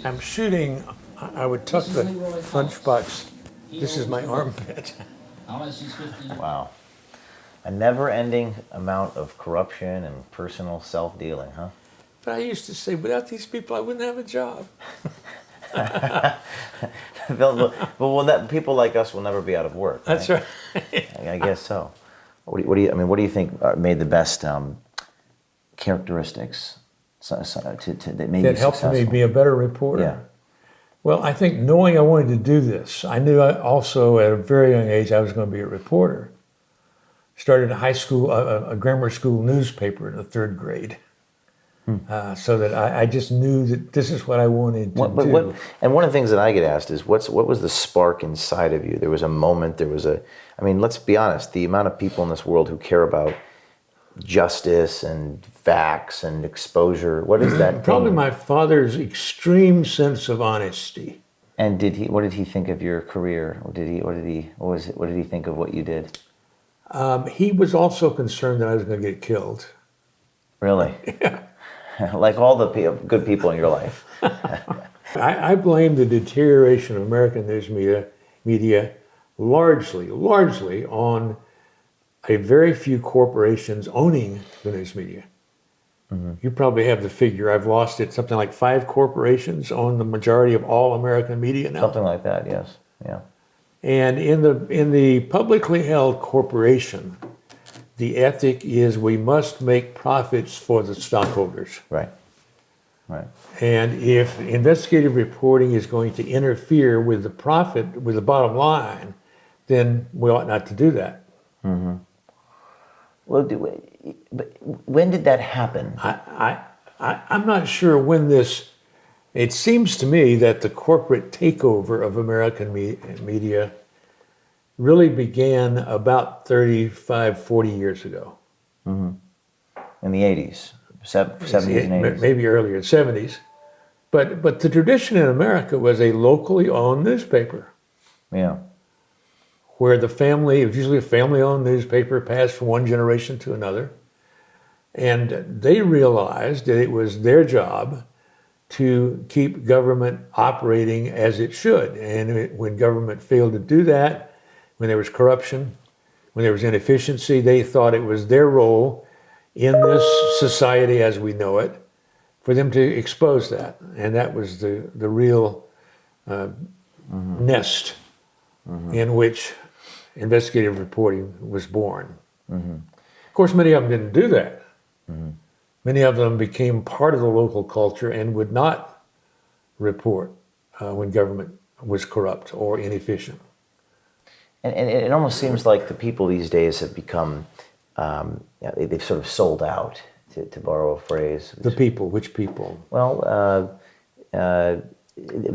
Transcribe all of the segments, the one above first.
I'm shooting, I would tuck the lunchbox. This is my armpit. Wow. A never-ending amount of corruption and personal self-dealing, huh? But I used to say, without these people, I wouldn't have a job. People like us will never be out of work. Right? That's right. I guess so. What do you think made the best characteristics that made you That helped successful? me be a better reporter. Yeah. Well, I think knowing I wanted to do this, I knew also at a very young age I was going to be a reporter. Started a high school, a grammar school newspaper in the third grade. So that I just knew that this is what I wanted to do. And one of the things that I get asked is, what was the spark inside of you? There was a moment, let's be honest, the amount of people in this world who care about justice and facts and exposure, what is that Probably thing? my father's extreme sense of honesty. And what did he think of your career? What did he think of what you did? He was also concerned that I was going to get killed. Really? Yeah. Like all the good people in your life. I blame the deterioration of American news media largely on a very few corporations owning the news media. Mm-hmm. You probably have the figure. I've lost it. Something like 5 corporations own the majority of all American media now. Something like that, yes. Yeah. And in the publicly held corporation, the ethic is we must make profits for the stockholders. Right. And if investigative reporting is going to interfere with the profit, with the bottom line, then we ought not to do that. Mm-hmm. Well, but when did that happen? I'm not sure when this. It seems to me that the corporate takeover of American media really began about 35, 40 years ago. Mm-hmm. In the 80s, 70s and 80s. Maybe earlier, 70s. But the tradition in America was a locally owned newspaper. Yeah. Where it was usually a family-owned newspaper, passed from one generation to another. And they realized that it was their job to keep government operating as it should. And when government failed to do that, when there was corruption, when there was inefficiency, they thought it was their role in this society as we know it for them to expose that. And that was the real nest in which investigative reporting was born. Mm-hmm. Of course, many of them didn't do that. Mm-hmm. Many of them became part of the local culture and would not report when government was corrupt or inefficient. And it almost seems like the people these days have become, they've sort of sold out, to borrow a phrase. The people, which people? Well,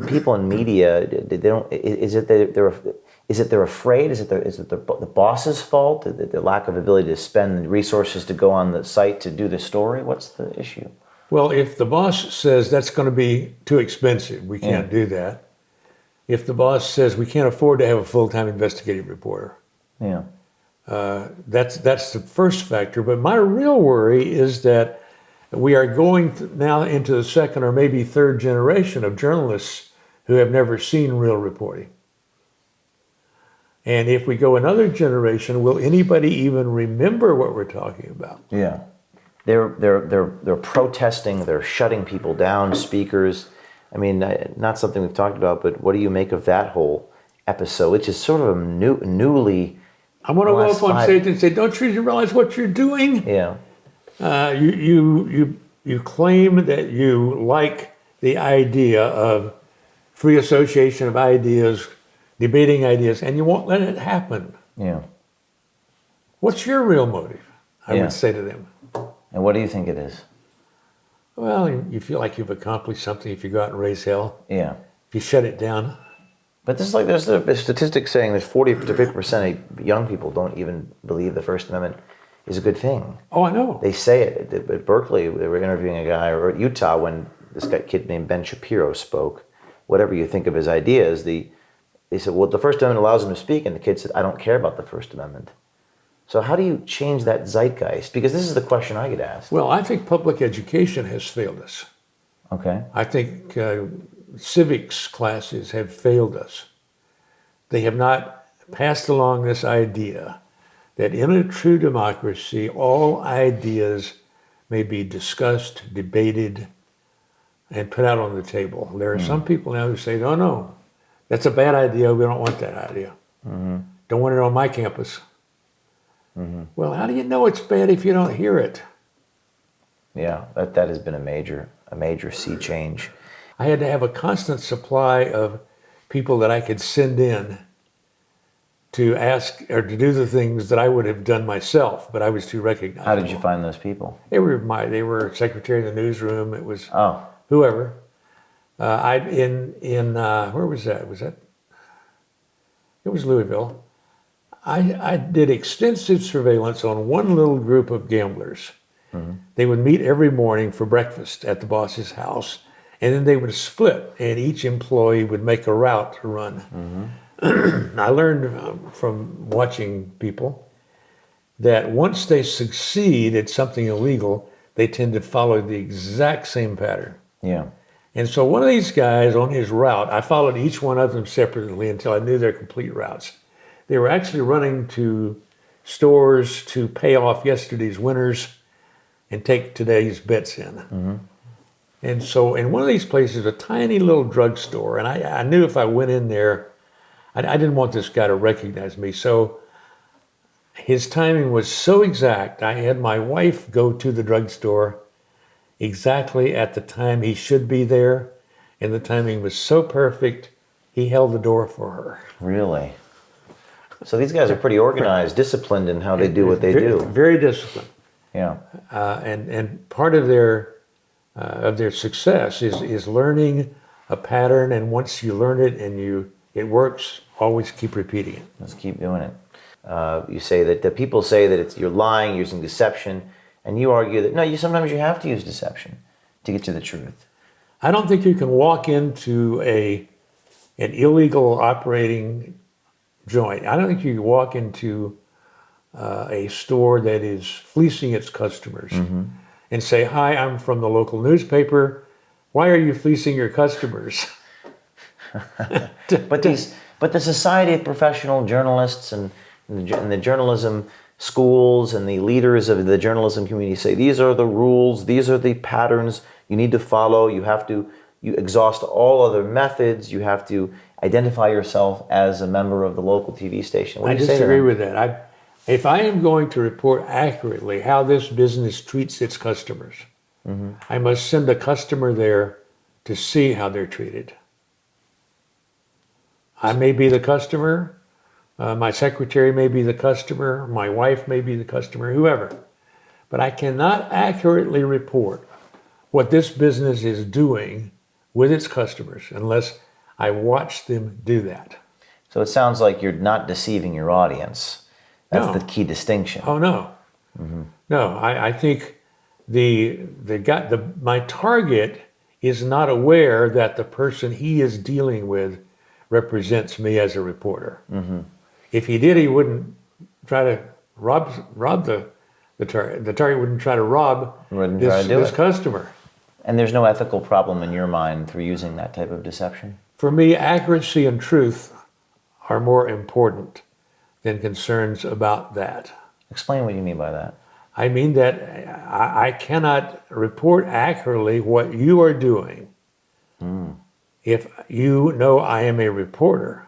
people in media, they don't. Is it they're afraid? Is it the boss's fault? The lack of ability to spend resources to go on the site to do the story? What's the issue? Well, if the boss says that's going to be too expensive, we can't do that. If the boss says we can't afford to have a full-time investigative reporter, that's the first factor. But my real worry is that we are going now into the second or maybe third generation of journalists who have never seen real reporting. And if we go another generation, will anybody even remember what we're talking about? Yeah, they're protesting. They're shutting people down. Speakers. I mean, not something we've talked about, but what do you make of that whole episode, which is sort of a newly... I want to go up on stage and say, don't you realize what you're doing? Yeah. You claim that you like the idea of free association of ideas, debating ideas, and you won't let it happen. Yeah. What's your real motive? I would say to them. And what do you think it is? Well, you feel like you've accomplished something if you go out and raise hell. Yeah. If you shut it down. But this is like, there's a statistic saying that 40 to 50% of young people don't even believe the First Amendment is a good thing. Oh, I know. They say it. At Berkeley, they were interviewing a guy, or at Utah, when this kid named Ben Shapiro spoke. Whatever you think of his ideas, they said, well, the First Amendment allows him to speak, and the kid said, I don't care about the First Amendment. So how do you change that zeitgeist? Because this is the question I get asked. Well, I think public education has failed us. Okay. I think civics classes have failed us. They have not passed along this idea that in a true democracy, all ideas may be discussed, debated, and put out on the table. There are some people now who say, no, no, that's a bad idea. We don't want that idea. Don't want it on my campus. Well, how do you know it's bad if you don't hear it? Yeah, that has been a major sea change. I had to have a constant supply of people that I could send in to ask or to do the things that I would have done myself, but I was too recognizable. How did you find those people? They were secretary of the newsroom. It was Oh, whoever. Where was that? It was Louisville. I did extensive surveillance on one little group of gamblers. They would meet every morning for breakfast at the boss's house, and then they would split, and each employee would make a route to run. I learned from watching people that once they succeed at something illegal, they tend to follow the exact same pattern. yeah. And so one of these guys on his route, I followed each one of them separately until I knew their complete routes. They were actually running to stores to pay off yesterday's winners and take today's bets in. And so in one of these places, a tiny little drugstore, and I knew if I went in there, I didn't want this guy to recognize me. So his timing was so exact. I had my wife go to the drugstore exactly at the time he should be there, and the timing was so perfect, he held the door for her. Really? So these guys are pretty organized, disciplined in how they do what they do. Very disciplined. Yeah. And part of their success is learning a pattern, and once you learn it and it works, always keep repeating it. Let's keep doing it. You say that the people say that you're lying, using deception, and you argue that no, sometimes you have to use deception to get to the truth. I don't think you can walk into an illegal operating joint. I don't think you can walk into a store that is fleecing its customers and say, "Hi, I'm from the local newspaper. Why are you fleecing your customers?" But the Society of Professional Journalists and the journalism schools and the leaders of the journalism community say these are the rules, these are the patterns you need to follow. You exhaust all other methods. You have to identify yourself as a member of the local TV station. What I do you say to disagree them? with that. If I am going to report accurately how this business treats its customers, I must send a customer there to see how they're treated. I may be the customer, my secretary may be the customer, my wife may be the customer, whoever. But I cannot accurately report what this business is doing with its customers unless I watch them do that. So it sounds like you're not deceiving your audience. That's No. the key distinction. Oh no, no. I think my target is not aware that the person he is dealing with represents me as a reporter. If he did, he wouldn't try to rob the target. The target wouldn't try to rob Wouldn't try to do this it. customer. And there's no ethical problem in your mind through using that type of deception? For me, accuracy and truth are more important than concerns about that. Explain what you mean by that. I mean that I cannot report accurately what you are doing if you know I am a reporter.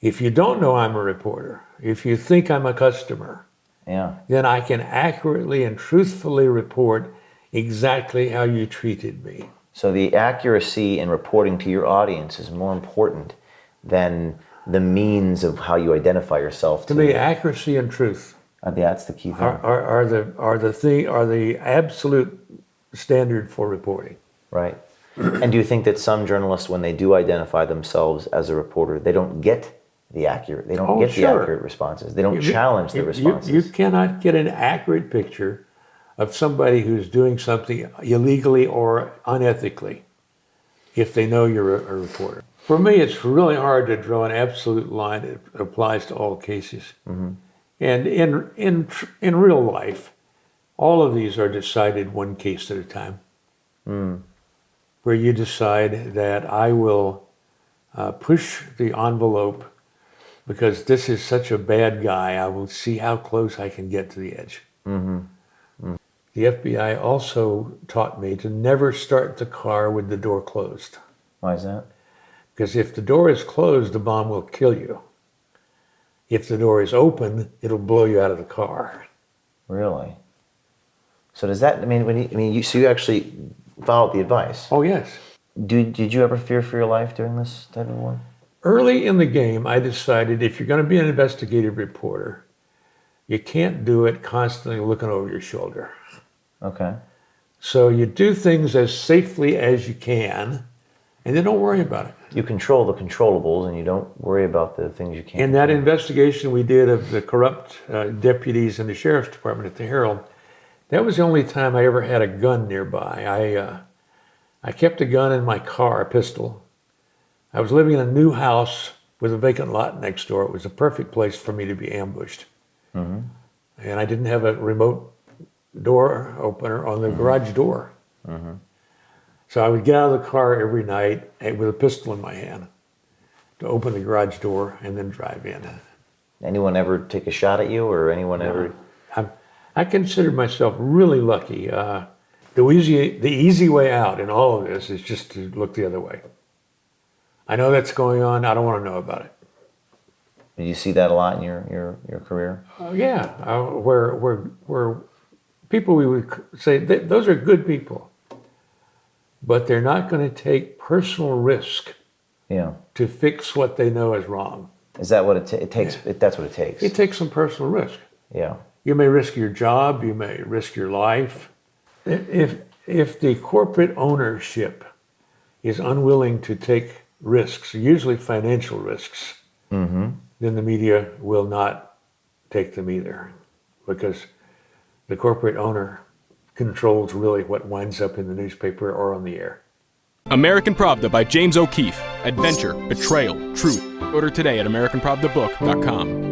If you don't know I'm a reporter, if you think I'm a customer, Yeah. then I can accurately and truthfully report exactly how you treated me. So the accuracy in reporting to your audience is more important than the means of how you identify yourself. To me, accuracy and truth That's the key thing. are the absolute standard for reporting. Right. And do you think that some journalists, when they do identify themselves as a reporter, they don't get the accurate responses. They don't challenge the responses. You cannot get an accurate picture of somebody who's doing something illegally or unethically if they know you're a reporter. For me, it's really hard to draw an absolute line that applies to all cases. And in real life, all of these are decided one case at a time. where you decide that I will push the envelope because this is such a bad guy. I will see how close I can get to the edge. The FBI also taught me to never start the car with the door closed. Why is that? Because if the door is closed, the bomb will kill you. If the door is open, it'll blow you out of the car. Really? So does that, so you actually followed the advice? Oh, yes. Did you ever fear for your life during this type of war? Early in the game, I decided if you're going to be an investigative reporter, you can't do it constantly looking over your shoulder. Okay. So you do things as safely as you can, and then don't worry about it. You control the controllables, and you don't worry about the things you can't. In that investigation we did of the corrupt deputies in the sheriff's department at the Herald, that was the only time I ever had a gun nearby. I kept a gun in my car, a pistol. I was living in a new house with a vacant lot next door. It was a perfect place for me to be ambushed. And I didn't have a remote door opener on the garage door. So I would get out of the car every night with a pistol in my hand to open the garage door and then drive in. Anyone ever take a shot at you, or anyone ever? I consider myself really lucky. The easy way out in all of this is just to look the other way. I know that's going on. I don't want to know about it. Did you see that a lot in your career? Yeah, where people we would say those are good people, but they're not going to take personal risk to fix what they know is wrong. Is that what it takes? That's what it takes. It takes some personal risk. Yeah. You may risk your job. You may risk your life. If the corporate ownership is unwilling to take risks, usually financial risks, then the media will not take them either, because the corporate owner controls really what winds up in the newspaper or on the air. American Pravda by James O'Keefe. Adventure, betrayal, truth. Order today at AmericanPravdaBook.com.